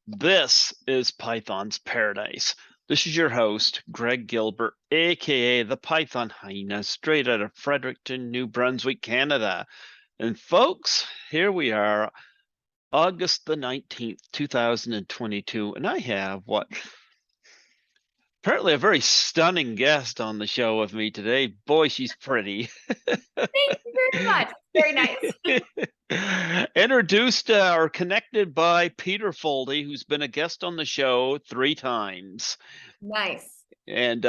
This is Python's Paradise. This is your host, Greg Gilbert, aka the Python Hyena, straight out of Fredericton, New Brunswick, Canada. And folks, here we are, August the 19th, 2022, and I have apparently a very stunning guest on the show with me today. Boy, she's pretty. Thank you very much. Very nice. Introduced or connected by Peter Foldy, who's been a guest on the show 3 times. Nice. And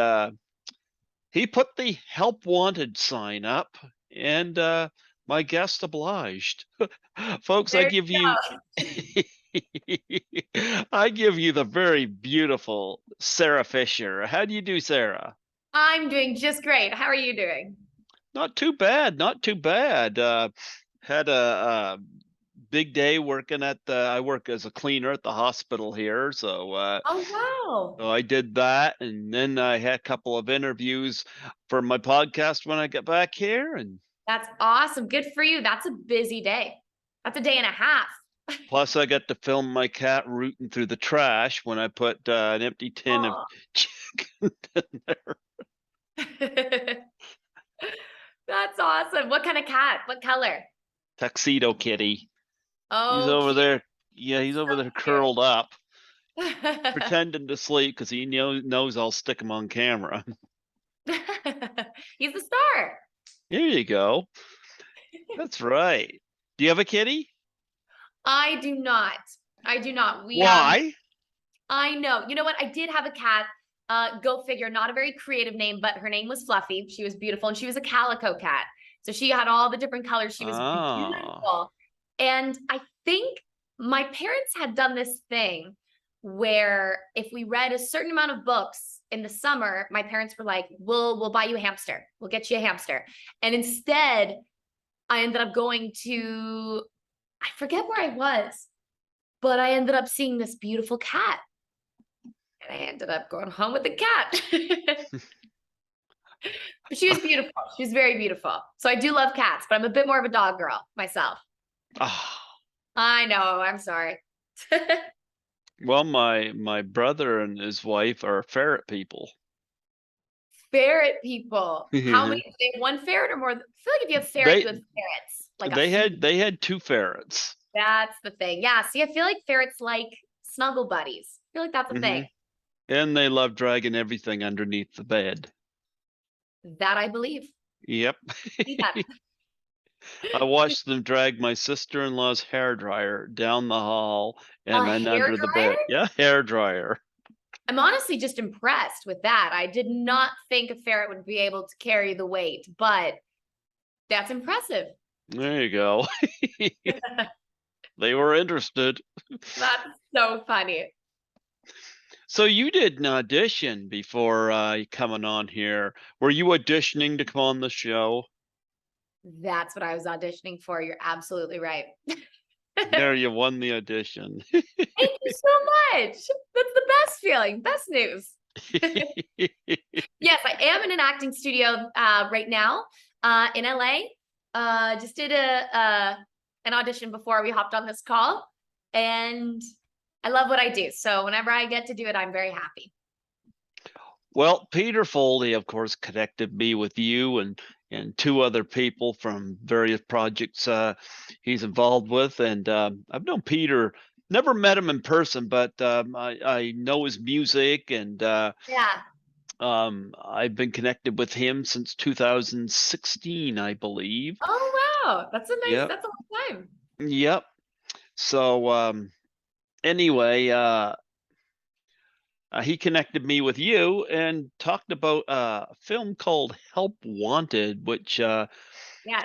he put the help wanted sign up, and my guest obliged. Folks, There I you give you I give you the very beautiful Sarah Fisher. How do you do, Sarah? I'm doing just great. How are you doing? Not too bad, not too bad. Had a big day working at I work as a cleaner at the hospital here, so Oh, wow. I did that, and then I had a couple of interviews for my podcast when I got back here, and That's awesome. Good for you. That's a busy day. That's a day and a half. plus I got to film my cat rooting through the trash when I put an empty tin of Oh. chicken in there. That's awesome. What kind of cat? What color? Tuxedo kitty. He's Oh, over cute. there. Yeah, he's over there So curled up, cute. pretending to sleep because he knows I'll stick him on camera. He's a star. Here you go. That's right. Do you have a kitty? I do not. I do not. Why? I know. You know what? I did have a cat. Go figure, not a very creative name, but her name was Fluffy. She was beautiful, and she was a calico cat. So she had all the different colors. She was Oh. beautiful. And I think my parents had done this thing where if we read a certain amount of books in the summer, my parents were like, we'll buy you a hamster. We'll get you a hamster. And instead, I ended up going to, I forget where I was, but I ended up seeing this beautiful cat. And I ended up going home with the cat. But she was beautiful. She was very beautiful. So I do love cats, but I'm a bit more of a dog girl myself. Ah. I know. I'm sorry. Well, my brother and his wife are ferret people. Ferret people. How they many? They have one ferret or more? I feel like if you have ferrets, you have ferrets. Like a few. they had 2 ferrets. That's the thing. Yeah. See, I feel like ferrets like snuggle buddies. I feel like that's a Hmm. thing. And they love dragging everything underneath the bed. That I believe. Yep. See that. I watched them drag my sister-in-law's hairdryer down the hall A and then hair under the dryer? bed. Yeah, hairdryer. I'm honestly just impressed with that. I did not think a ferret would be able to carry the weight, but that's impressive. There you go. They were interested. That's so funny. So you did an audition before coming on here. Were you auditioning to come on the show? That's what I was auditioning for. You're absolutely right. There, you won the audition. Thank you so much. That's the best feeling, best news. Yes, I am in an acting studio right now in LA. Just did an audition before we hopped on this call, and I love what I do. So whenever I get to do it, I'm very happy. Well, Peter Foldy, of course, connected me with you and 2 other people from various projects he's involved with, and I've known Peter. Never met him in person, but I know his music, and Yeah. I've been connected with him since 2016, I believe. Oh, wow. Yep, That's a long time. yep. So anyway, he connected me with you and talked about a film called Help Wanted, which Yes.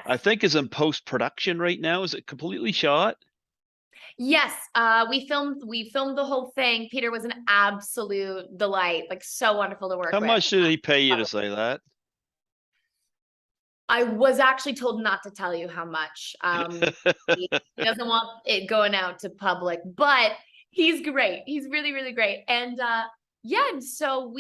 I think is in post production right now. Is it completely shot? Yes, we filmed the whole thing. Peter was an absolute delight, like so wonderful to work How with. much did he pay you to say that? I was actually told not to tell you how much. He doesn't want it going out to public, but he's great. He's really, really great. And yeah, and so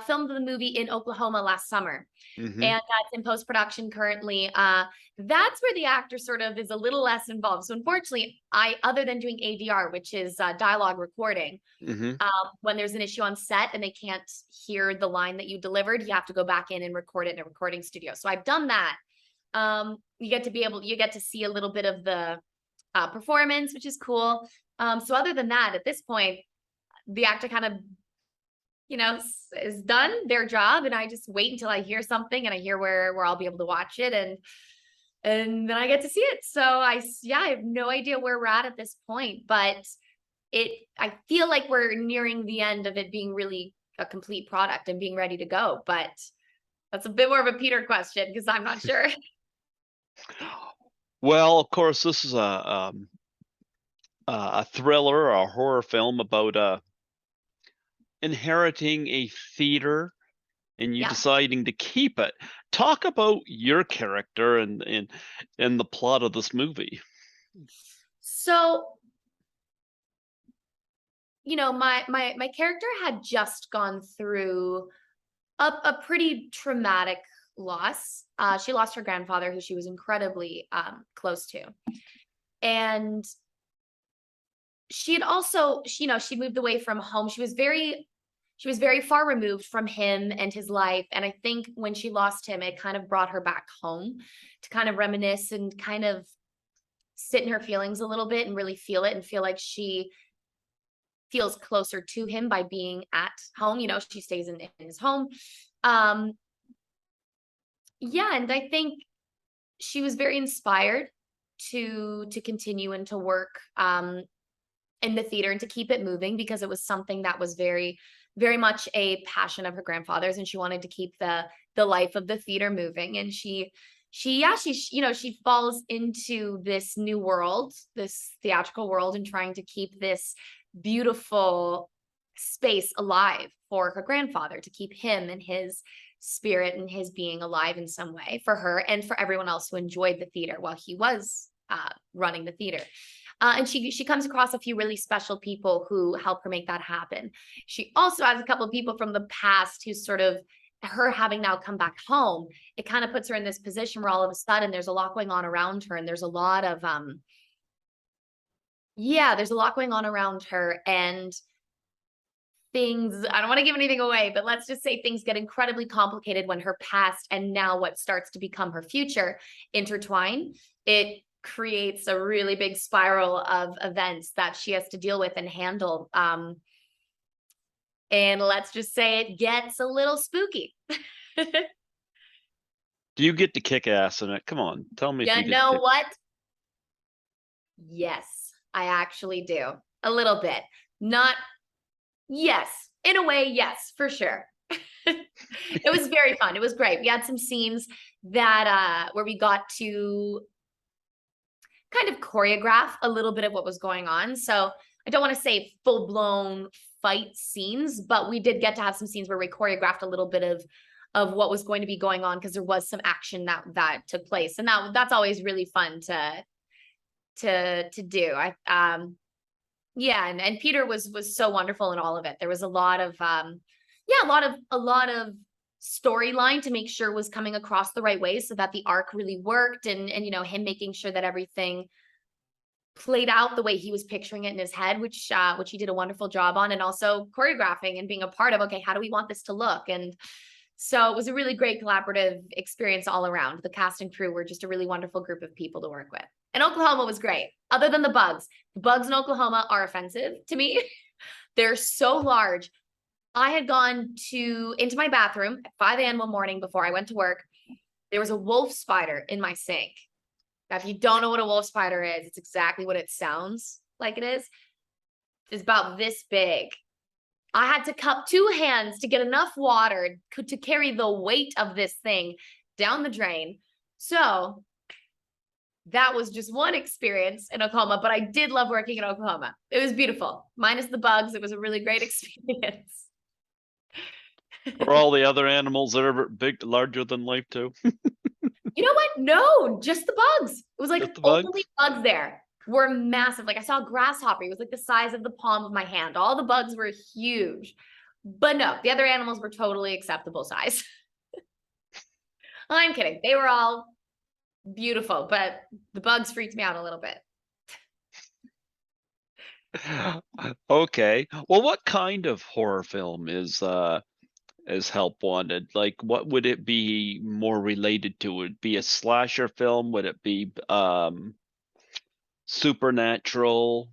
filmed the movie in Oklahoma last summer. Mm-hmm. And that's in post-production currently. That's where the actor sort of is a little less involved. So unfortunately, other than doing ADR, which is dialogue recording, Mm-hmm. when there's an issue on set and they can't hear the line that you delivered, you have to go back in and record it in a recording studio. So I've done that. You get to see a little bit of the performance, which is cool. So other than that, at this point, the actor kind of, is done their job, and I just wait until I hear something and I hear where I'll be able to watch it, and then I get to see it. So I have no idea where we're at this point, but I feel like we're nearing the end of it being really a complete product and being ready to go. But that's a bit more of a Peter question because I'm not sure. Well, of course, this is a thriller, a horror film about inheriting a theater and you Yeah. deciding to keep it. Talk about your character and the plot of this movie. So, my character had just gone through a pretty traumatic loss. She lost her grandfather, who she was incredibly close to, and she had also, she moved away from home. She was very far removed from him and his life. And I think when she lost him, it kind of brought her back home to kind of reminisce and kind of sit in her feelings a little bit and really feel it and feel like she feels closer to him by being at home. She stays in his home. Yeah. And I think she was very inspired to continue and to work in the theater and to keep it moving, because it was something that was very, very much a passion of her grandfather's, and she wanted to keep the life of the theater moving. And she falls into this new world, this theatrical world, and trying to keep this beautiful space alive for her grandfather, to keep him and his spirit and his being alive in some way for her and for everyone else who enjoyed the theater while he was running the theater. And she comes across a few really special people who help her make that happen. She also has a couple of people from the past who sort of, her having now come back home, it kind of puts her in this position where all of a sudden there's a lot going on around her, and there's a lot of there's a lot going on around her, and things, I don't want to give anything away, but let's just say things get incredibly complicated when her past and now what starts to become her future intertwine. It creates a really big spiral of events that she has to deal with and handle. And let's just say it gets a little spooky. Do you get to kick ass in it? Come on, tell me. You if you get know to kick- what? Yes, I actually do. A little bit. Not, yes, in a way, yes, for sure. It was very fun. It was great. We had some scenes that where we got to kind of choreograph a little bit of what was going on. So I don't want to say full-blown fight scenes, but we did get to have some scenes where we choreographed a little bit of what was going to be going on, because there was some action that took place, and that's always really fun to do. And Peter was so wonderful in all of it. There was a lot of a lot of storyline to make sure was coming across the right way so that the arc really worked, and him making sure that everything played out the way he was picturing it in his head, which he did a wonderful job on, and also choreographing and being a part of, okay, how do we want this to look? And so it was a really great collaborative experience all around. The cast and crew were just a really wonderful group of people to work with. And Oklahoma was great. Other than the bugs in Oklahoma are offensive to me. They're so large. I had gone into my bathroom at 5 a.m. one morning before I went to work. There was a wolf spider in my sink. Now, if you don't know what a wolf spider is, it's exactly what it sounds like it is. It's about this big. I had to cup 2 hands to get enough water to carry the weight of this thing down the drain. So that was just one experience in Oklahoma, but I did love working in Oklahoma. It was beautiful. Minus the bugs, it was a really great experience. Or all the other animals that are big, larger than life too. You know what? No, just the bugs. It was like Just the only bugs? bugs there were massive. Like I saw a grasshopper. It was like the size of the palm of my hand. All the bugs were huge. But no, the other animals were totally acceptable size. I'm kidding. They were all beautiful, but the bugs freaked me out a little bit. Okay. Well, what kind of horror film is Help Wanted? Like, what would it be more related to? Would it be a slasher film? Would it be supernatural?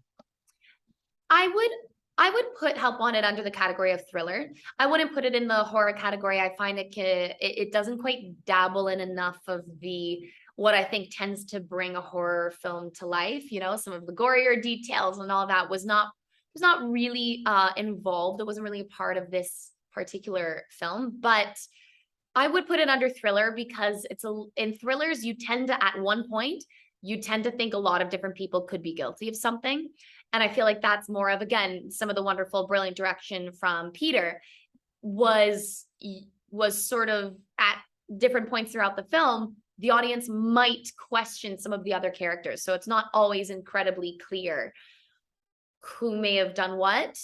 I would I would put Help Wanted under the category of thriller. I wouldn't put it in the horror category. I find it doesn't quite dabble in enough of the what I think tends to bring a horror film to life. You know, some of the gorier details and all that was not really involved. It wasn't really a part of this particular film, but I would put it under thriller because in thrillers you tend to at one point you tend to think a lot of different people could be guilty of something. And I feel like that's more of again some of the wonderful brilliant direction from Peter was was sort of at different points throughout the film the audience might question some of the other characters. So it's not always incredibly clear who may have done what.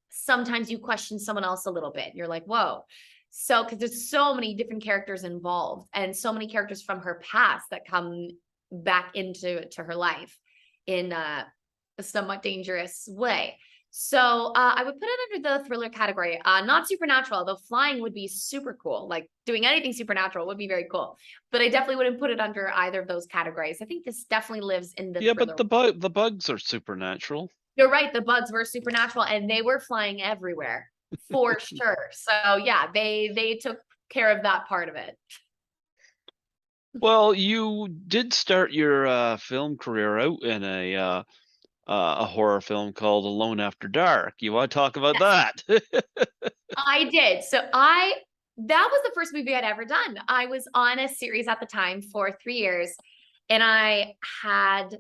Sometimes you question someone else a little bit. You're like, whoa. So, because there's so many different characters involved and so many characters from her past that come back into her life in a somewhat dangerous way. So I would put it under the thriller category. Not supernatural, though flying would be super cool. Like doing anything supernatural would be very cool. But I definitely wouldn't put it under either of those categories. I think this definitely lives in the Yeah, but thriller. the bugs are supernatural. You're right, the bugs were supernatural and they were flying everywhere for sure. So yeah, they took care of that part of it. Well, you did start your film career out in a horror film called Alone After Dark. You want to talk about Yes, that? I did. So I that was the first movie I'd ever done. I was on a series at the time for 3 years and I had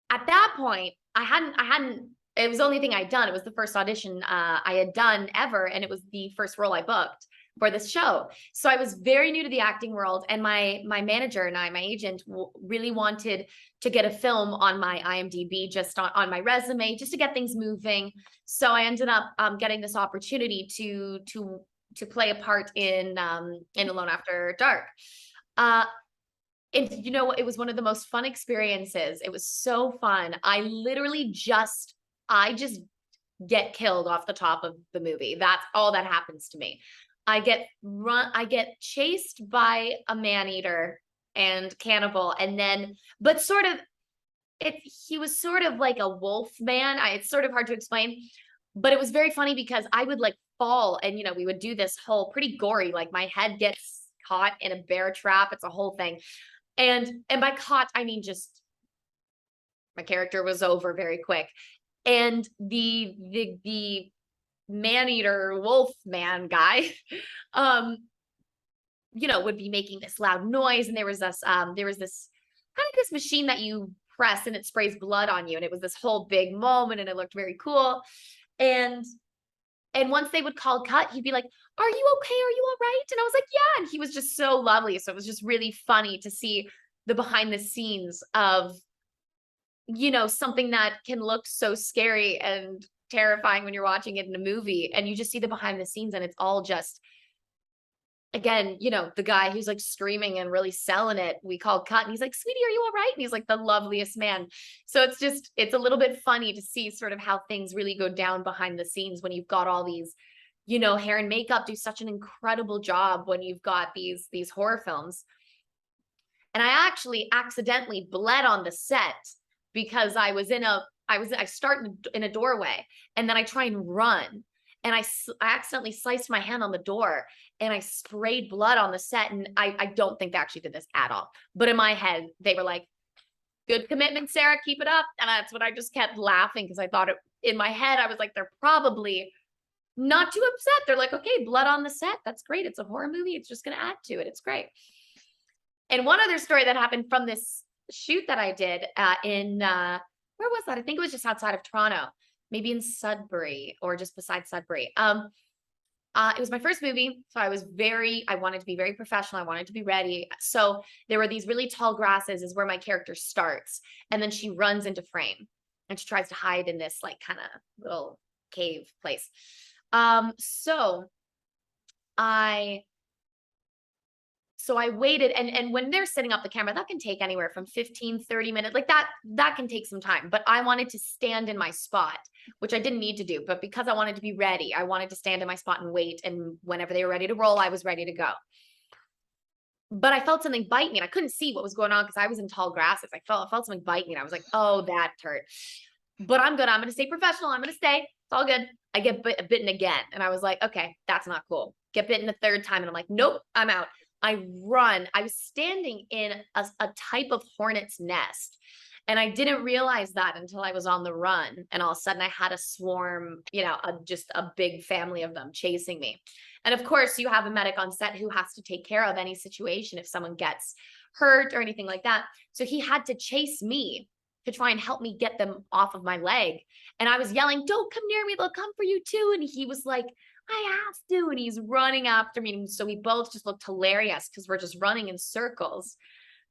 at that point I hadn't it was the only thing I'd done. It was the first audition I had done ever and it was the first role I booked for this show. So I was very new to the acting world and my manager and my agent really wanted to get a film on my IMDb just on my resume just to get things moving. So I ended up getting this opportunity to play a part in Alone After Dark. Uh and you know what? It was one of the most fun experiences. It was so fun. I just get killed off the top of the movie. That's all that happens to me. I get chased by a man eater and cannibal and then but sort of it he was sort of like a wolf man. It's sort of hard to explain, but it was very funny because I would like fall and we would do this whole pretty gory like my head gets caught in a bear trap. It's a whole thing. And by caught, I mean just my character was over very quick. And the man eater wolf man guy, um, would be making this loud noise. And there was this kind of this machine that you press and it sprays blood on you. And it was this whole big moment and it looked very cool. And and once they would call cut, he'd be like, "Are you okay? Are you all right?" And I was like, "Yeah." And he was just so lovely. So it was just really funny to see the behind the scenes of, something that can look so scary and terrifying when you're watching it in a movie. And you just see the behind the scenes and it's all just, again, the guy who's like screaming and really selling it. We called cut and he's like, "Sweetie, are you all right?" And he's like the loveliest man. So it's a little bit funny to see sort of how things really go down behind the scenes when you've got all these, hair and makeup do such an incredible job when you've got these horror films. And I actually accidentally bled on the set because I start in a doorway and then I try and run and I accidentally sliced my hand on the door and I sprayed blood on the set. And I don't think they actually did this at all. But in my head, they were like, "Good commitment, Sarah, keep it up." And that's what I just kept laughing because I thought in my head, I was like, they're probably not too upset. They're like, "Okay, blood on the set. That's great. It's a horror movie. It's just going to add to it. It's great." And one other story that happened from this shoot that I did in where was that? I think it was just outside of Toronto, maybe in Sudbury or just beside Sudbury. It was my first movie, so I wanted to be very professional. I wanted to be ready. So there were these really tall grasses is where my character starts, and then she runs into frame, and she tries to hide in this like kind of little cave place. So I waited, and when they're setting up the camera, that can take anywhere from 15-30 minutes. Like that can take some time. But I wanted to stand in my spot, which I didn't need to do. But because I wanted to be ready, I wanted to stand in my spot and wait. And whenever they were ready to roll, I was ready to go. But I felt something bite me, and I couldn't see what was going on because I was in tall grasses. I felt something bite me, and I was like, oh, that hurt. But I'm good. I'm going to stay professional. I'm going to stay. It's all good. I get bitten again. And I was like, okay, that's not cool. Get bitten a third time. And I'm like, nope, I'm out. I run. I was standing in a type of hornet's nest. And I didn't realize that until I was on the run. And all of a sudden I had a swarm, just a big family of them chasing me. And of course, you have a medic on set who has to take care of any situation if someone gets hurt or anything like that. So he had to chase me to try and help me get them off of my leg. And I was yelling, don't come near me. They'll come for you too. And he was like, I have to. And he's running after me. And so we both just looked hilarious because we're just running in circles,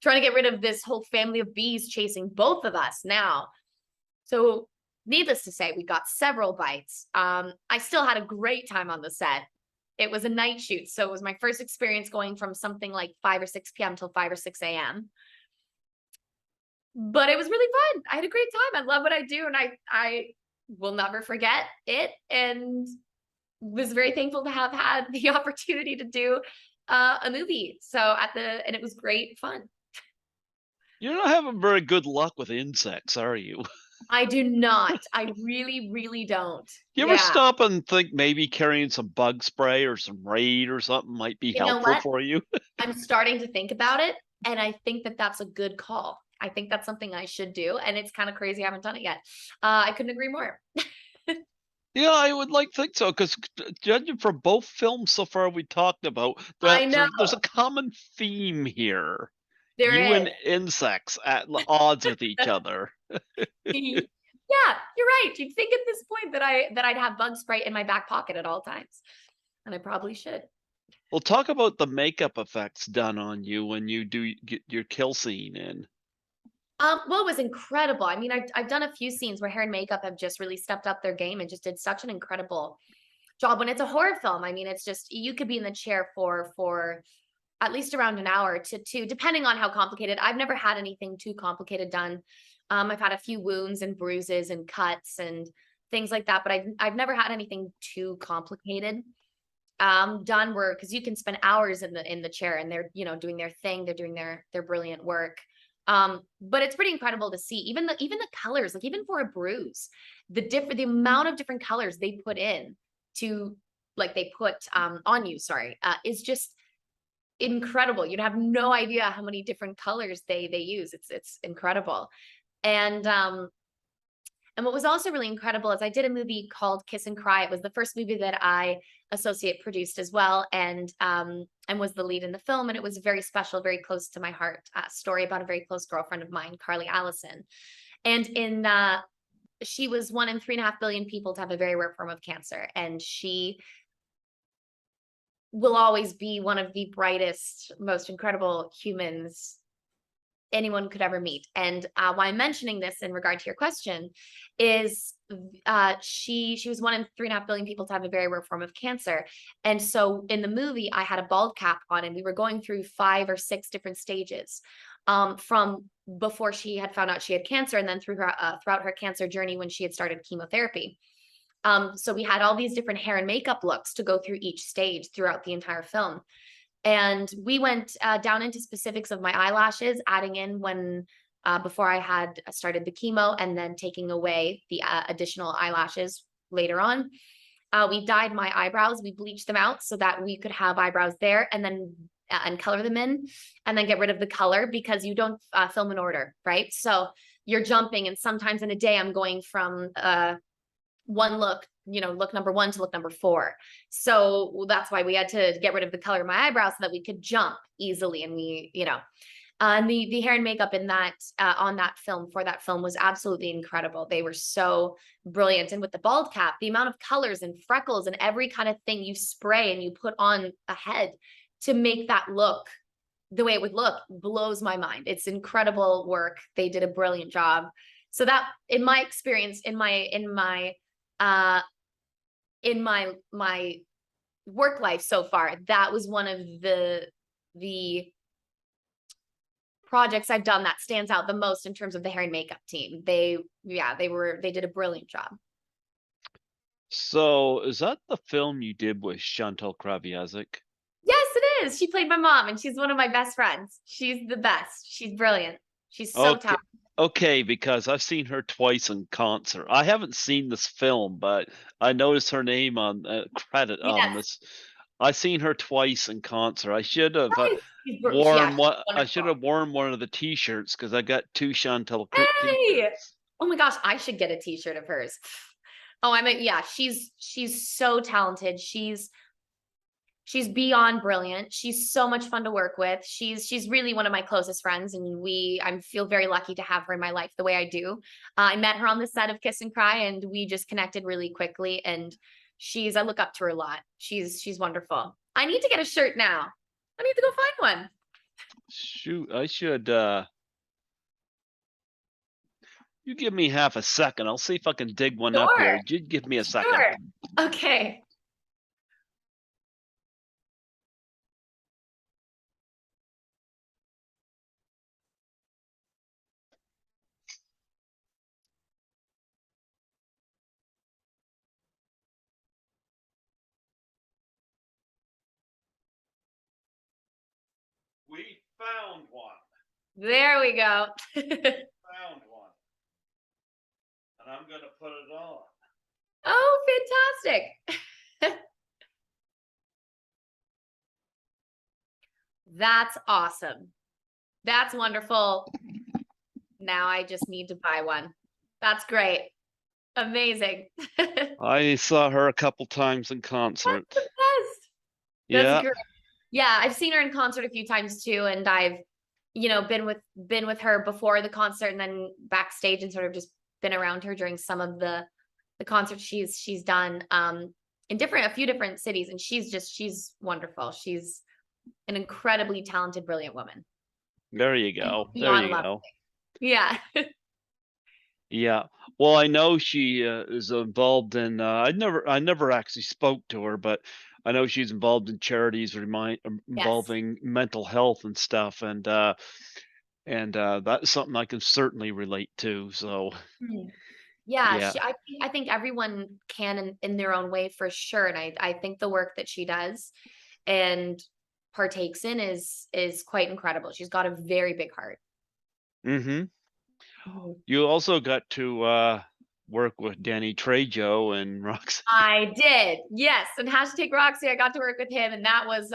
trying to get rid of this whole family of bees chasing both of us now. So needless to say, we got several bites. I still had a great time on the set. It was a night shoot. So it was my first experience going from something like 5 or 6 p.m. till 5 or 6 a.m. But it was really fun. I had a great time. I love what I do. And I will never forget it. And was very thankful to have had the opportunity to do a movie. And it was great fun. You're not having very good luck with insects, are you? I do not. I really, really don't. You ever stop and think maybe carrying some bug spray or some Raid or something might be helpful for you? I'm starting to think about it, and I think that that's a good call. I think that's something I should do, and it's kind of crazy I haven't done it yet. I couldn't agree more. Yeah, I would think so, because judging from both films so far we talked about, I know. there's a common theme here. There You is. and insects at odds with each other. Yeah, you're right. You'd think at this point that I'd have bug spray in my back pocket at all times, and I probably should. Well, talk about the makeup effects done on you when you do get your kill scene in. Well, it was incredible. I mean, I've done a few scenes where hair and makeup have just really stepped up their game and just did such an incredible job. When it's a horror film, I mean, it's just, you could be in the chair for at least around an hour to two, depending on how complicated. I've never had anything too complicated done. I've had a few wounds and bruises and cuts and things like that, but I've never had anything too complicated done, where, because you can spend hours in the chair and they're doing their thing, they're doing their brilliant work. But it's pretty incredible to see even the colors, like even for a bruise, the amount of different colors they put in to, like, they put on you, is just incredible. You'd have no idea how many different colors they use. It's incredible. And what was also really incredible is I did a movie called Kiss and Cry. It was the first movie that I associate produced as well, and was the lead in the film. And it was very special, very close to my heart, story about a very close girlfriend of mine, Carly Allison. And she was 1 in 3.5 billion people to have a very rare form of cancer. And she will always be one of the brightest, most incredible humans anyone could ever meet. And why I'm mentioning this in regard to your question is she was 1 in 3.5 billion people to have a very rare form of cancer. And so in the movie, I had a bald cap on, and we were going through 5 or 6 different stages from before she had found out she had cancer, and then through her throughout her cancer journey when she had started chemotherapy. So we had all these different hair and makeup looks to go through each stage throughout the entire film. And we went down into specifics of my eyelashes, adding in when before I had started the chemo, and then taking away the additional eyelashes later on. We dyed my eyebrows. We bleached them out so that we could have eyebrows there, and then and color them in, and then get rid of the color, because you don't film in order, right? So you're jumping, and sometimes in a day I'm going from one look, look number 1 to look number 4. So that's why we had to get rid of the color of my eyebrows so that we could jump easily. And and the hair and makeup in that on that film, for that film, was absolutely incredible. They were so brilliant. And with the bald cap, the amount of colors and freckles and every kind of thing you spray and you put on a head to make that look the way it would look blows my mind. It's incredible work. They did a brilliant job. So that, in my experience, in my in my work life so far, that was one of the projects I've done that stands out the most in terms of the hair and makeup team. They did a brilliant job. So is that the film you did with Chantal Kreviazuk? Yes, it is. She played my mom, and she's one of my best friends. She's the best. She's brilliant. She's so Okay, talented. okay, because I've seen her twice in concert. I haven't seen this film, but I noticed her name on credit on Yes, this. I seen her twice in concert. I should have yeah, worn she's what I should wonderful. have worn one of the T-shirts because I got two Chantal Hey! T-shirts. Oh my gosh, I should get a t-shirt of hers. Oh, I mean, yeah, she's so talented. She's beyond brilliant. She's so much fun to work with. She's really one of my closest friends, and I feel very lucky to have her in my life the way I do. I met her on the set of Kiss and Cry, and we just connected really quickly. And I look up to her a lot. She's wonderful. I need to get a shirt now. I need to go find one. Shoot, I should. You give me half a second. I'll see if I can dig one up here. Sure, You give me a second. sure. Okay. We found one. There we go. Found one. And I'm gonna put it on. Oh, fantastic. That's awesome. That's wonderful. Now I just need to buy one. That's great. Amazing. That's I saw her a couple times in concert. the best. That's Yeah. great. Yeah, I've seen her in concert a few times too, and I've, been with her before the concert and then backstage and sort of just been around her during some of the concerts she's done in a few different cities, and she's wonderful. She's an incredibly talented, brilliant woman. There you And go. There beyond you lovely. go. Yeah. Yeah. Well, I know she is involved in. I never actually spoke to her, but I know she's involved in charities Yes. involving mental health and stuff, and that's something I can certainly relate to. So Mm. Yeah, yeah. I think everyone can in their own way for sure. And I think the work that she does and partakes in is quite incredible. She's got a very big heart. Mm-hmm. Mhm. You also got to work with Danny Trejo and Roxy. I did. Yes. And hashtag Roxy, I got to work with him, and that was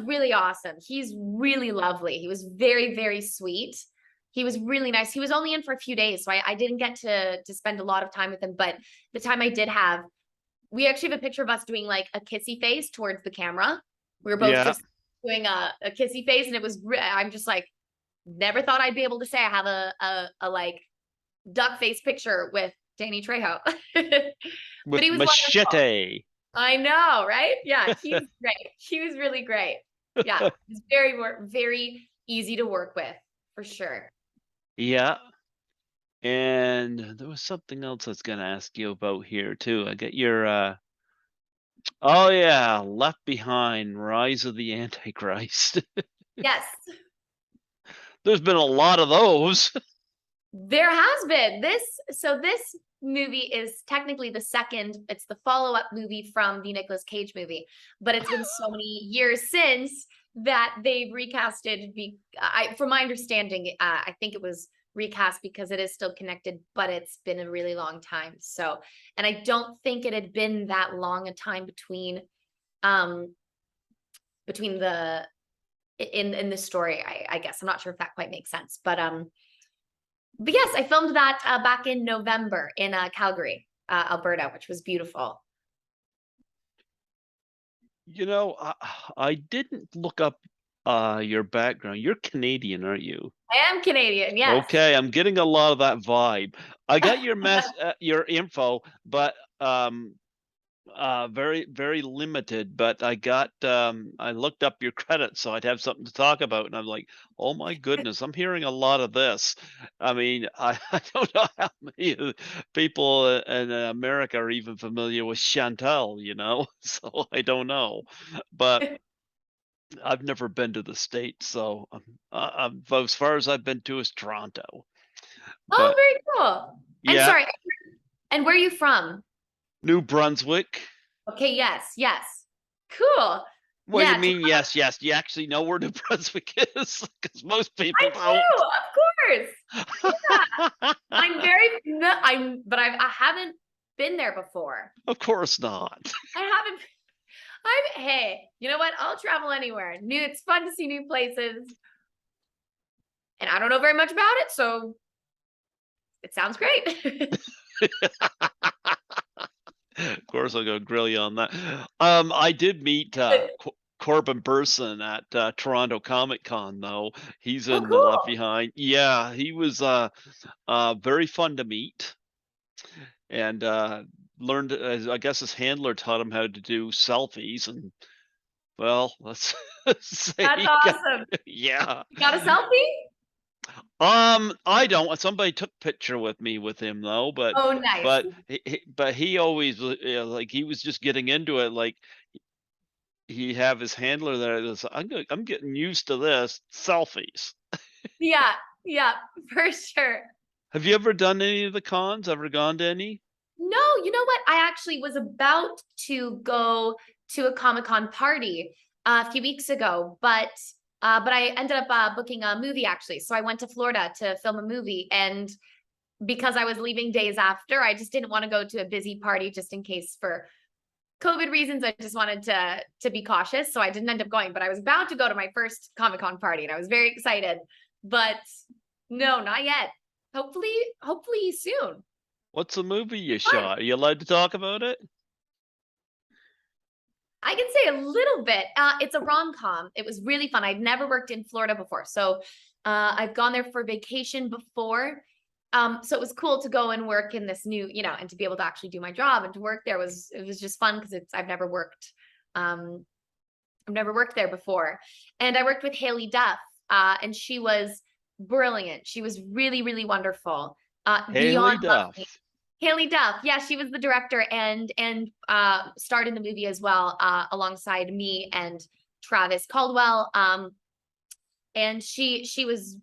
really awesome. He's really lovely. He was very, very sweet. He was really nice. He was only in for a few days, so I didn't get to spend a lot of time with him. But the time I did have, we actually have a picture of us doing like a kissy face towards the camera. We were both Yeah. just doing a kissy face, and it was. I'm just like, never thought I'd be able to say I have a like duck face picture with Danny Trejo. But With he was wonderful. Machete. I know, right? Yeah, he's great. He was really great. Yeah, he's very easy to work with for sure. Yeah. And there was something else I was gonna ask you about here too. I get your oh yeah, Left Behind, Rise of the Antichrist. Yes, There's been a lot of those. there has been this movie is technically the second, it's the follow-up movie from the Nicolas Cage movie, but it's been so many years since that they've recasted from my understanding, I think it was recast because it is still connected, but it's been a really long time. So, and I don't think it had been that long a time um between the in the story, I guess. I'm not sure if that quite makes sense, but yes, I filmed that back in November in Calgary, Alberta, which was beautiful. You know, I didn't look up your background. You're Canadian, aren't you? I am Canadian, yes. Okay, I'm getting a lot of that vibe. I got your your info, but Very, very limited, but I looked up your credits so I'd have something to talk about, and I'm like, "Oh my goodness, I'm hearing a lot of this." I mean, I don't know how many people in America are even familiar with Chantal, you know? So I don't know. But I've never been to the States, so, as far as I've been to is Toronto. Oh, But very cool. And yeah, sorry, and where are you from? New Brunswick. Okay, yes, yes. Cool. What do you Yeah, mean, yes, yes? Do you actually know where New Brunswick is? Because most people I don't. do, of course. I'm very no, I haven't been there before. Of course not. I haven't I'm hey, you know what? I'll travel anywhere. New It's fun to see new places. And I don't know very much about it, so it sounds great. Of course, I'll go grill you on that. I did meet Corbin Burson at Toronto Comic Con, though. He's Oh, in the Left cool. Behind. Yeah, he was very fun to meet, and learned. I guess his handler taught him how to do selfies, and well, let's say, That's awesome. yeah. You got a selfie? I don't. Somebody took picture with me with him though, but Oh, nice. he always like he was just getting into it. Like he have his handler there. I'm getting used to this selfies. Yeah, yeah, for sure. Have you ever done any of the cons? Ever gone to any? No, you know what? I actually was about to go to a Comic-Con party a few weeks ago, but I ended up booking a movie actually. So I went to Florida to film a movie, and because I was leaving days after, I just didn't want to go to a busy party just in case for COVID reasons. I just wanted to be cautious, so I didn't end up going. But I was about to go to my first Comic-Con party, and I was very excited. But no, not yet. Hopefully soon. What's the movie you Fun. shot? Are you allowed to talk about it? I can say a little bit. It's a rom-com. It was really fun. I'd never worked in Florida before, so I've gone there for vacation before. So it was cool to go and work in this new, and to be able to actually do my job and to work there was just fun because um, I've never worked there before, and I worked with Haley Duff, and she was brilliant. She was really, really wonderful. Haley Beyond lovely. Duff. Haley Duff, yeah, she was the director and starred in the movie as well, alongside me and Travis Caldwell. And she was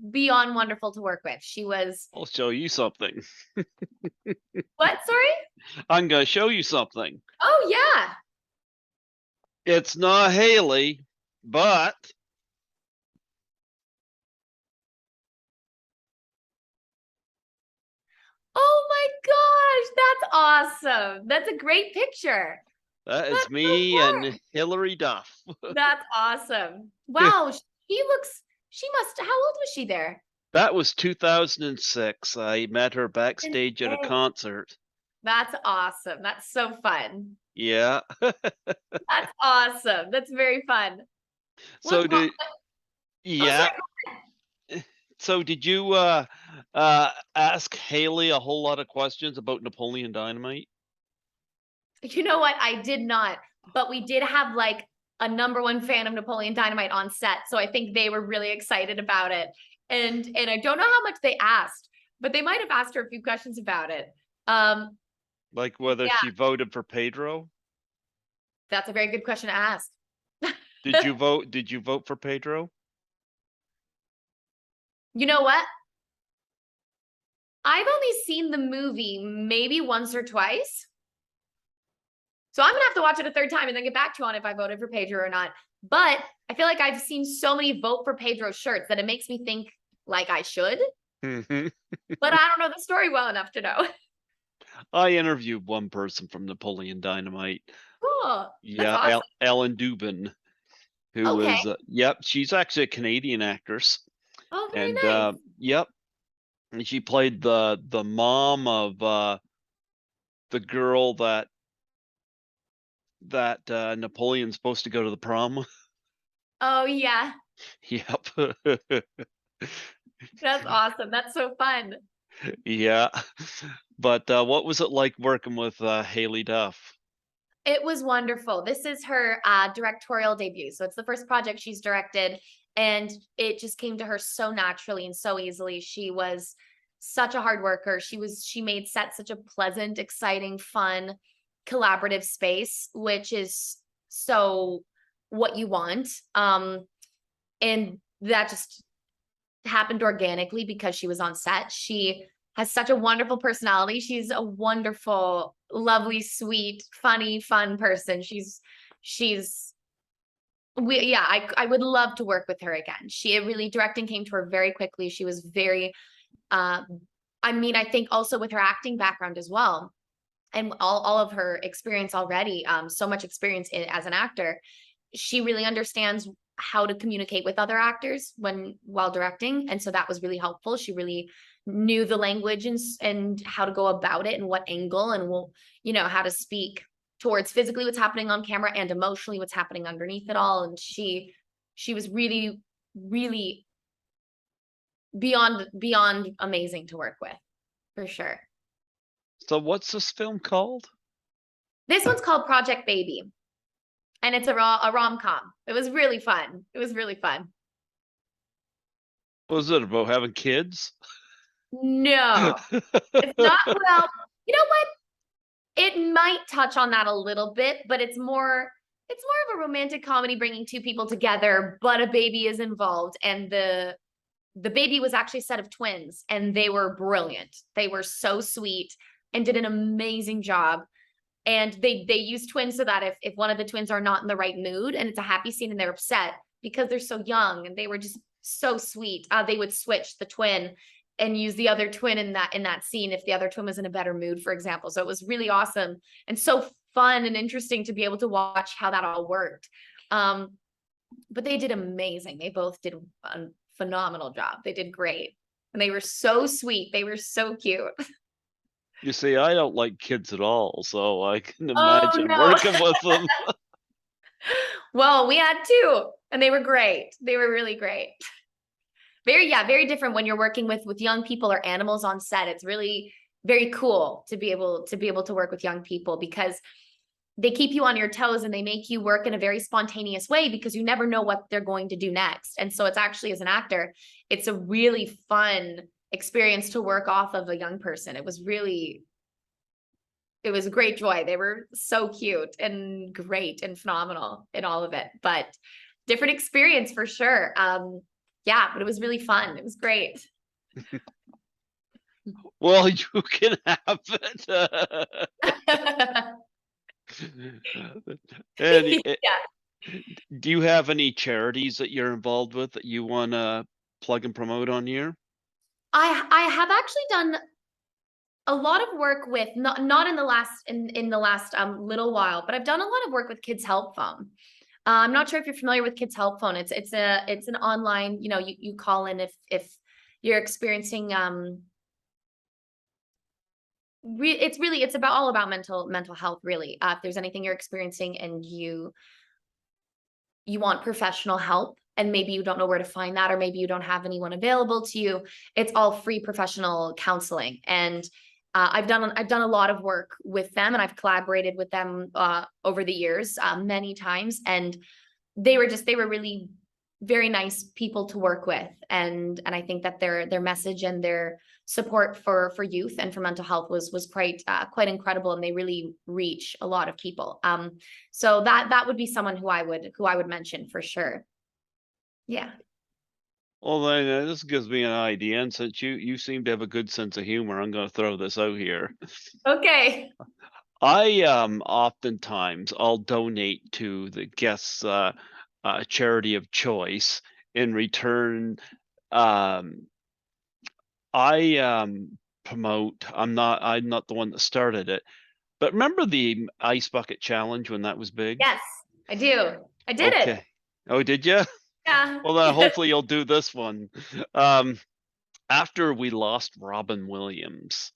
beyond wonderful to work with. She was I'll show you something. what? Sorry? I'm gonna show you something. Oh yeah. It's not Haley, but Oh my gosh, that's awesome. That's a great picture. that is That's so me fun. and Hillary Duff. That's awesome. Wow, she must, how old was she there? That was 2006. I met her And backstage at a concert. that's awesome. That's so fun. Yeah. That's awesome. That's very fun. So What did oh, yeah. sorry. So did you ask Haley a whole lot of questions about Napoleon Dynamite? You know what? I did not, but we did have like a number one fan of Napoleon Dynamite on set, so I think they were really excited about it. And I don't know how much they asked, but they might have asked her a few questions about it. Um, Like whether yeah, she voted for Pedro? that's a very good question to ask. Did you vote? Did you vote for Pedro? You know what? I've only seen the movie maybe once or twice. So I'm gonna have to watch it a third time and then get back to you on if I voted for Pedro or not. But I feel like I've seen so many vote for Pedro shirts that it makes me think like I should, but I don't know the story well enough to know. I interviewed one person from Napoleon Dynamite. Cool. That's Yeah, awesome. Ellen Dubin, who Okay. was yep, she's actually a Canadian actress, Oh, and very nice. yep, and she played the mom of the girl that Napoleon's supposed to go to the prom with. Oh, yeah. Yep. That's awesome. That's so fun. Yeah. But what was it like working with Haley Duff? It was wonderful. This is her directorial debut. So it's the first project she's directed, and it just came to her so naturally and so easily. She was such a hard worker. She made set such a pleasant, exciting, fun, collaborative space, which is so what you want. And that just happened organically because she was on set. She has such a wonderful personality. She's a wonderful, lovely, sweet, funny, fun person. I would love to work with her again. She really directing came to her very quickly. She was very I mean, I think also with her acting background as well, and all of her experience already, so much experience as an actor, she really understands how to communicate with other actors while directing, and so that was really helpful. She really knew the language and how to go about it and what angle and how to speak towards physically what's happening on camera and emotionally what's happening underneath it all. And she was really, really beyond amazing to work with, for sure. So what's this film called? This one's called Project Baby, and it's a rom-com. It was really fun. It was really fun. Was it about having kids? No, it's not. Well, you know what? It might touch on that a little bit, but it's more of a romantic comedy bringing two people together, but a baby is involved, and the baby was actually a set of twins, and they were brilliant. They were so sweet and did an amazing job. And they use twins so that if one of the twins are not in the right mood and it's a happy scene and they're upset because they're so young and they were just so sweet, they would switch the twin and use the other twin in that scene if the other twin was in a better mood, for example. So it was really awesome and so fun and interesting to be able to watch how that all worked. But they did amazing. They both did a phenomenal job. They did great. And they were so sweet. They were so cute. You see, I don't like kids at all, so I can Oh imagine no. working with them. Well, we had two, and they were great. They were really great. Very different when you're working with young people or animals on set. It's really very cool to be able to work with young people because they keep you on your toes and they make you work in a very spontaneous way because you never know what they're going to do next. And so it's actually, as an actor, it's a really fun experience to work off of a young person. It was a great joy. They were so cute and great and phenomenal in all of it, but different experience for sure. Yeah, but it was really fun. It was great. Well, you can have it. And Yeah. do you have any charities that you're involved with that you wanna plug and promote on here? I have actually done a lot of work with not in the last little while, but I've done a lot of work with Kids Help Phone. I'm not sure if you're familiar with Kids Help Phone. It's an online, you call in if you're experiencing it's about all about mental health, really. If there's anything you're experiencing and you want professional help and maybe you don't know where to find that, or maybe you don't have anyone available to you, it's all free professional counseling. And I've done a lot of work with them, and I've collaborated with them over the years many times, and they were really very nice people to work with. And I think that their message and their support for youth and for mental health was quite incredible, and they really reach a lot of people. So that would be someone who I would mention for sure. Yeah. Well, then, this gives me an idea, and since you seem to have a good sense of humor, I'm gonna throw this out here. Okay. I, oftentimes, I'll donate to the guest's, charity of choice. In return, um, I, promote I'm not the one that started it, but remember the ice bucket challenge when that was big? Yes, I do. I did it. Okay. Oh, did you? Yeah. Well, then hopefully you'll do this one. Um, after we lost Robin Williams,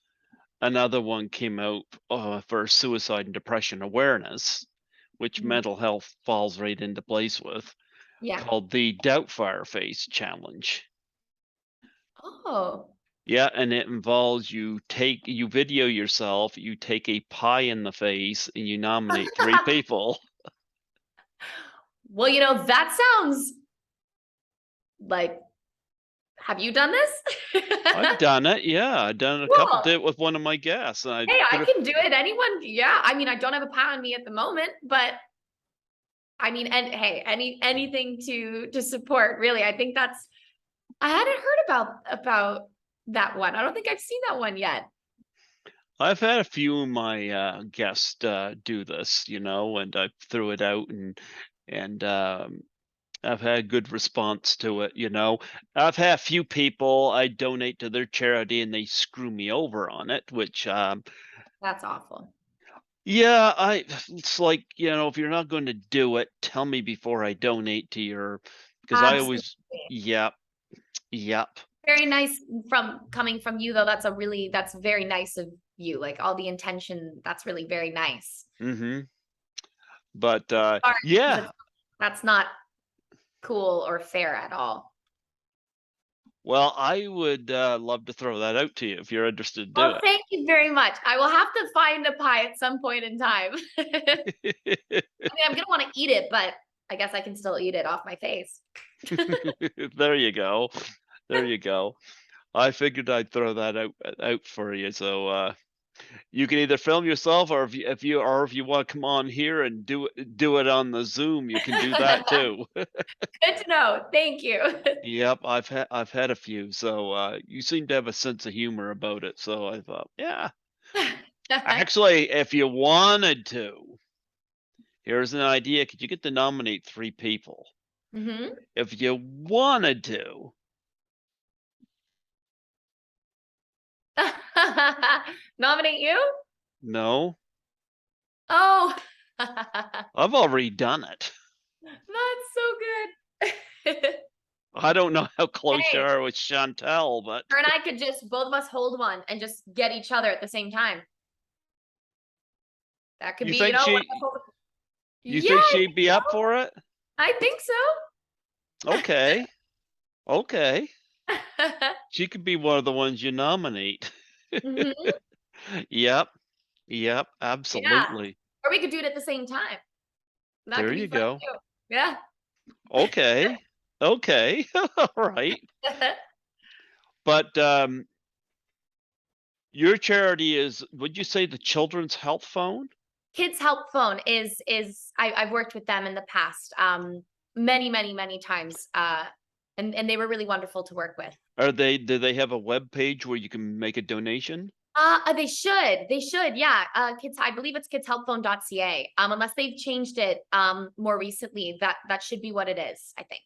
another one came out for suicide and depression awareness, which Mhm. mental health falls right into place with, Yeah. called the Doubtfire Face Challenge. Oh. Yeah, and it involves you video yourself, you take a pie in the face, and you nominate 3 people. Well, that sounds like, have you done this? I've done it, yeah, I've done it a couple Cool. did it with one of my guests, and I Hey, I put it can do it. Anyone? Yeah. I mean, I don't have a pie on me at the moment, but I mean, and hey, anything to support, really. I think that's I hadn't heard about that one. I don't think I've seen that one yet. I've had a few of my, guests, do this, and I threw it out and I've had good response to it. I've had a few people I donate to their charity and they screw me over on it, which That's awful. yeah, it's like, if you're not going to do it, tell me before I donate to your because I Absolutely. always yep, yep. Very nice from coming from you though. That's very nice of you. Like all the intention, that's really very nice. Mhm. But Sorry, 'cause yeah, that's not cool or fair at all. well, I would love to throw that out to you if you're interested to do Well, thank you very much. I will have to find a pie at some point in time. I it. mean, I'm gonna want to eat it, but I guess I can still eat it off my face. There you go. There you go. I figured I'd throw that out for you. So you can either film yourself or if you want to come on here and do it on the Zoom, you can do that too. Good to know. Thank you. Yep, I've had a few. So you seem to have a sense of humor about it. So I thought, yeah. Actually, if you wanted to, here's an idea. Could you get to nominate 3 people? hmm If you wanted to. Nominate you? No, Oh, that's I've already done it. so good. I don't know how close you Hey, are with Chantal, but her and I could just both of us hold one and just get each other at the same time. That could you be, think one of she the you yeah, think she'd be up for it? I think Okay. Okay. so. She could be one of the ones you nominate. hmm Yep. Yep, Yeah. absolutely. Or we could do it at the same time. That There could be you fun go. too. Yeah. Okay. Okay. All right. But your charity is would you say the Children's Health Phone? Kids Help Phone I've worked with them in the past, many, many, many times, and they were really wonderful to work with. Do they have a web page where you can make a donation? They should, yeah. Kids, I believe it's kidshelpphone.ca. Unless they've changed it, more recently, that should be what it is, I think.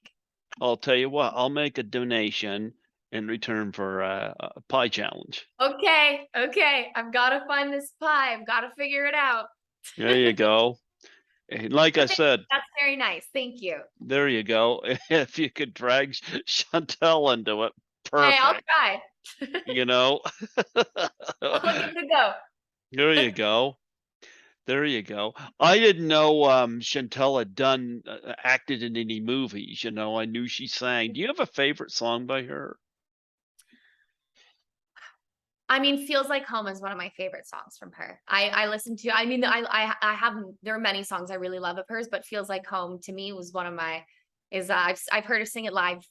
I'll tell you what, I'll make a donation in return for a pie challenge. Okay, okay. I've got to find this pie. I've got to figure it out. There you go. And like But I said, that's very nice. Thank you. there you go. If you could drag Chantel into it, Hey, I'll perfect. try. You know, I'll give it a go. there you go. There you go. I didn't know Chantel had done acted in any movies. I knew she sang. Do you have a favorite song by her? I mean, "Feels Like Home" is one of my favorite songs from her. I listen to I mean, I haven't there are many songs I really love of hers, but "Feels Like Home" to me was one of my I've heard her sing it live,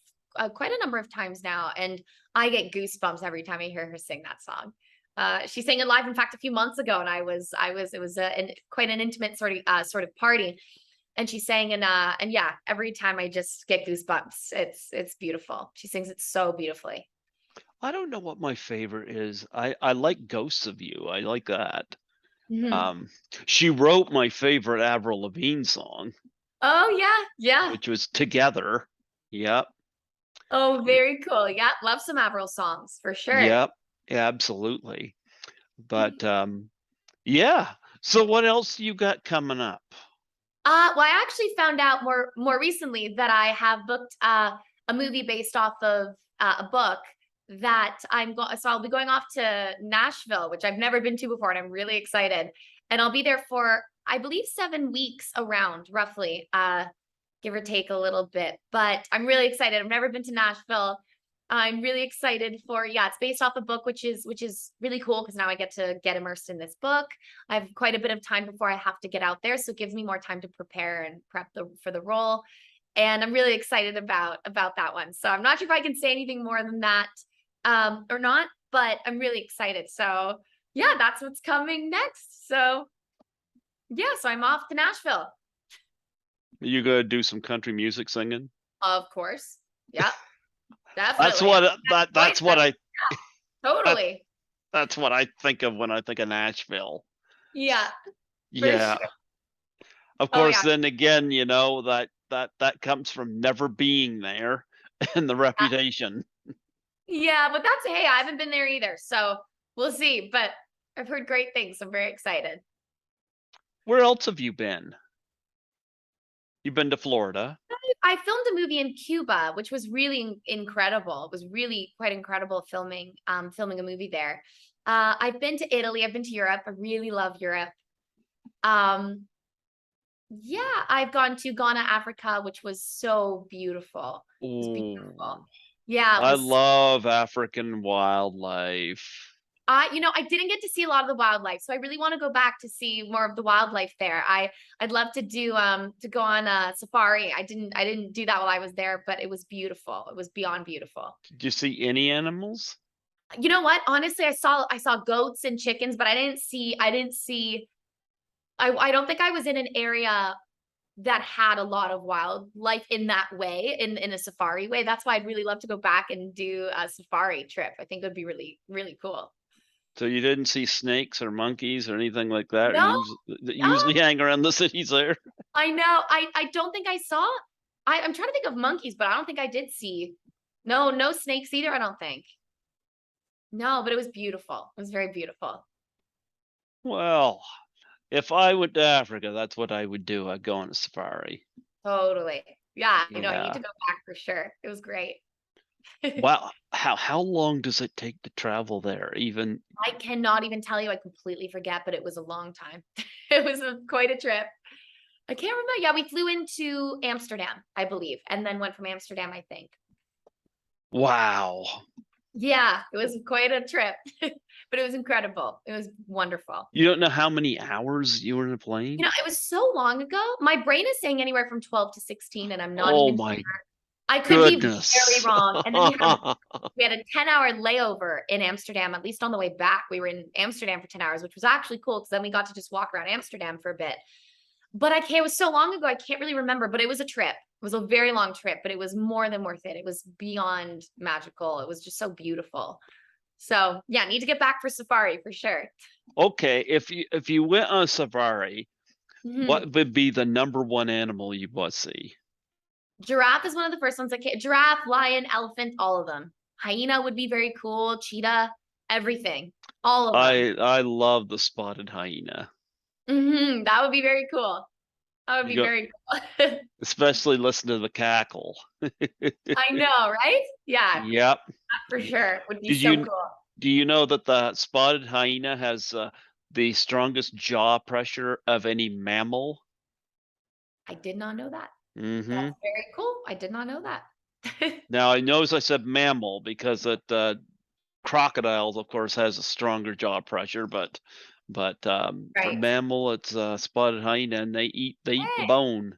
quite a number of times now, and I get goosebumps every time I hear her sing that song. She sang it live, in fact, a few months ago, and it was quite an intimate sort of party, and she sang, and yeah, every time I just get goosebumps. It's beautiful. She sings it so beautifully. I don't know what my favorite is. I like Ghosts of You. I like that. Mhm. Um, she wrote my favorite Avril Lavigne song, Oh, yeah, yeah. which was Together. Yep. Oh, y- very cool. Yeah, love some Avril songs for sure. Yep. Absolutely. But yeah. So what else you got coming up? Well, I actually found out more recently that I have booked a movie based off of a book that so I'll be going off to Nashville, which I've never been to before, and I'm really excited. And I'll be there for I believe 7 weeks around, roughly, give or take a little bit. But I'm really excited. I've never been to Nashville. I'm really excited for, yeah, it's based off a book, which is really cool because now I get to get immersed in this book. I have quite a bit of time before I have to get out there, so it gives me more time to prepare and prep for the role. And I'm really excited about that one. So I'm not sure if I can say anything more than that or not, but I'm really excited. So yeah, that's what's coming next. So yeah, so I'm off to Nashville. You gonna do some country music singing? Of course. Yeah, That's definitely. what Voice, that's what I that, totally. that's what I think of when I think of Nashville. Yeah, for Yeah. sure. Of Oh course, yeah. then again, that comes from never being there and the reputation. Yeah, but that's, hey, I haven't been there either. So we'll see. But I've heard great things. I'm very excited. Where else have you been? You've been to Florida. I filmed a movie in Cuba, which was really incredible. It was really quite incredible filming a movie there. I've been to Italy, I've been to Europe. I really love Europe. Um, yeah, I've gone to Ghana, Africa, which was so beautiful. It was beautiful. Oh, Yeah, it I was. love African wildlife. I didn't get to see a lot of the wildlife, so I really want to go back to see more of the wildlife there. I'd love to go on a safari. I didn't do that while I was there, but it was beautiful. It was beyond beautiful. Did you see any animals? You know what? Honestly, I saw goats and chickens, but I didn't see I don't think I was in an area that had a lot of wildlife in that way, in a safari way. That's why I'd really love to go back and do a safari trip. I think it would be really, really cool. So you didn't see snakes or monkeys or anything like that, or No, that no, usually hang around the cities there? I know. I don't think I saw. I'm trying to think of monkeys, but I don't think I did see. No, no snakes either. I don't think. No, but it was beautiful. It was very beautiful. Well, if I went to Africa, that's what I would do. I'd go on a safari. Totally. Yeah, I know. I need Yeah. to go back for sure. It was great. Wow. How long does it take to travel there? Even I cannot even tell you. I completely forget, but it was a long time. It was quite a trip. I can't remember. Yeah, we flew into Amsterdam, I believe, and then went from Amsterdam, I think. wow. Yeah, it was quite a trip, but it was incredible. It was wonderful. You don't know how many hours you were in a plane? It was so long ago. My brain is saying anywhere from 12 to 16, and I'm not Oh even my I could be very goodness. wrong. And then we had a 10-hour layover in Amsterdam, at least on the way back. We were in Amsterdam for 10 hours, which was actually cool because then we got to just walk around Amsterdam for a bit. But I can't, it was so long ago, I can't really remember, but it was a trip. It was a very long trip, but it was more than worth it. It was beyond magical. It was just so beautiful. So yeah, need to get back for safari for sure. Okay, if you went on a safari, Mhm. what would be the number one animal you would see? Giraffe is one of the first ones that came. Giraffe, lion, elephant, all of them. Hyena would be very cool. Cheetah, everything, all of them. I love the spotted hyena. That would be very cool. That would You be go, very cool. especially listen to the cackle. I know, right? Yeah, Yep. for sure. Would be Did so you cool. do you know that the spotted hyena has the strongest jaw pressure of any mammal? I did not know that. Hmm. That's very cool. I did not know that. Now I notice I said mammal because crocodiles, of course, has a stronger jaw pressure, but for Right. mammal, it's spotted hyena, and they eat the Hey. bone.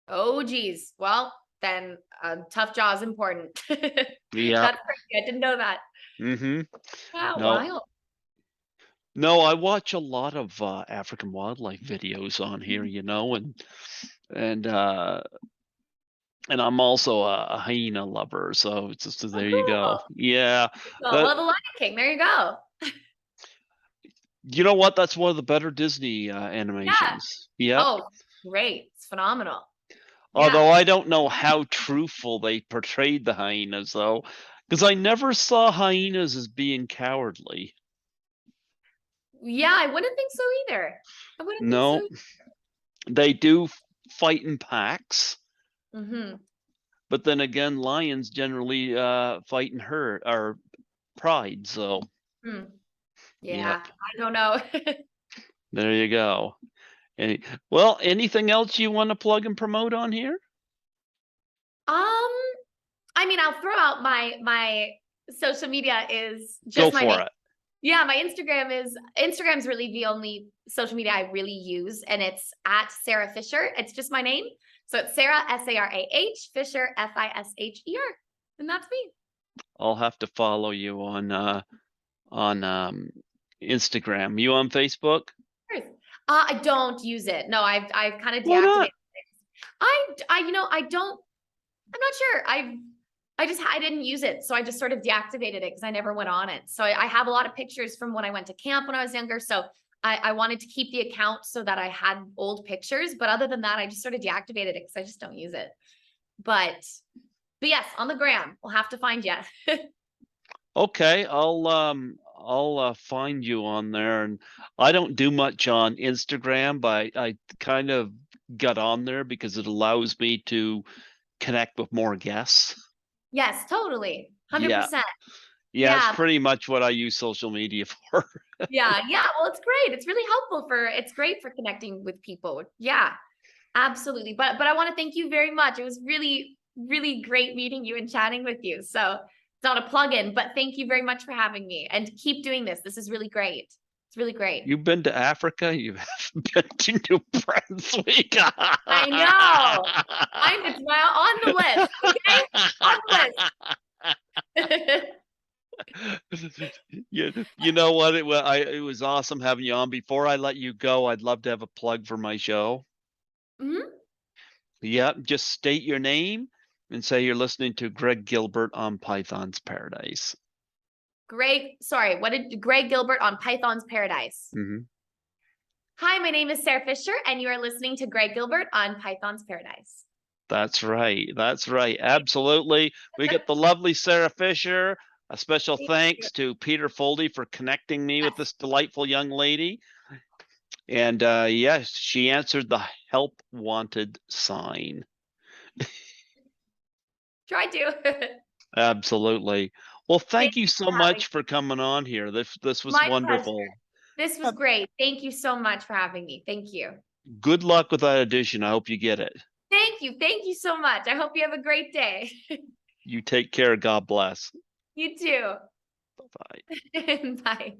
Oh, geez. Well, then tough jaw is important. Yep. That's crazy. I didn't know that. Hmm. Wow, No, wild. no, I watch a lot of African wildlife videos on here, Mhm. and uh, and I'm also a hyena lover, so it's just Oh, there you go. cool. Yeah, Cool. that Well, the Lion King. There you go. you know what? That's one of the better Disney Yeah. animations. Yep. Oh, great. It's phenomenal. Yeah. Although I don't know how truthful they portrayed the hyenas, though, because I never saw hyenas as being cowardly. Yeah, I wouldn't think so either. I wouldn't think so. No, they do fight in packs, Mm-hmm. but then again, lions generally fight in herd or pride. So, Hmm. yep, Yeah, I don't know. there you go. Any, well, anything else you want to plug and promote on here? Um, I mean, I'll throw out my social media is Go just my name. for it. Yeah, my Instagram's really the only social media I really use, and it's at Sarah Fisher. It's just my name. So it's Sarah, Sarah, Fisher, Fisher. And that's me. I'll have to follow you on Instagram. You on Facebook? I don't use it. No, I've kind of Why not? deactivated things. I don't. I'm not sure. I didn't use it, so I just sort of deactivated it because I never went on it. So I have a lot of pictures from when I went to camp when I was younger. So I wanted to keep the account so that I had old pictures, but other than that, I just sort of deactivated it because I just don't use it. But yes, on the gram, we'll have to find you. Okay, I'll find you on there, and I don't do much on Instagram, but I kind of got on there because it allows me to connect with more guests. Yes, totally. Yeah. 100%. Yeah, it's Yeah. pretty much what I use social media for. Yeah. Yeah. Well, it's great. It's really helpful it's great for connecting with people. Yeah, absolutely. But I want to thank you very much. It was really, really great meeting you and chatting with you. So it's not a plug-in, but thank you very much for having me and keep doing this. This is really great. It's really great. You've been to Africa? You haven't been to New Brunswick? I know. It's on the list. Okay. On the list. You know what? It was awesome having you on. Before I let you go, I'd love to have a plug for my show. Mhm. Yep, just state your name and say you're listening to Greg Gilbert on Python's Paradise. Greg Gilbert on Python's Paradise. Mhm. Hi, my name is Sarah Fisher, and you are listening to Greg Gilbert on Python's Paradise. That's right. That's right. Absolutely. We get the lovely Sarah Fisher. A special Thank you. thanks to Peter Foldy for connecting me with Yes, this delightful young lady. And yes, she answered the help wanted sign. try to. Absolutely. Well, Thank thank you you so for having much for coming on here. This was my pleasure. wonderful. This was Uh, great. Thank you so much for having me. Thank you. Good luck with that audition. I hope you get it. Thank you. Thank you so much. I hope you have a great day. You take care. God bless. You too. Bye. Bye.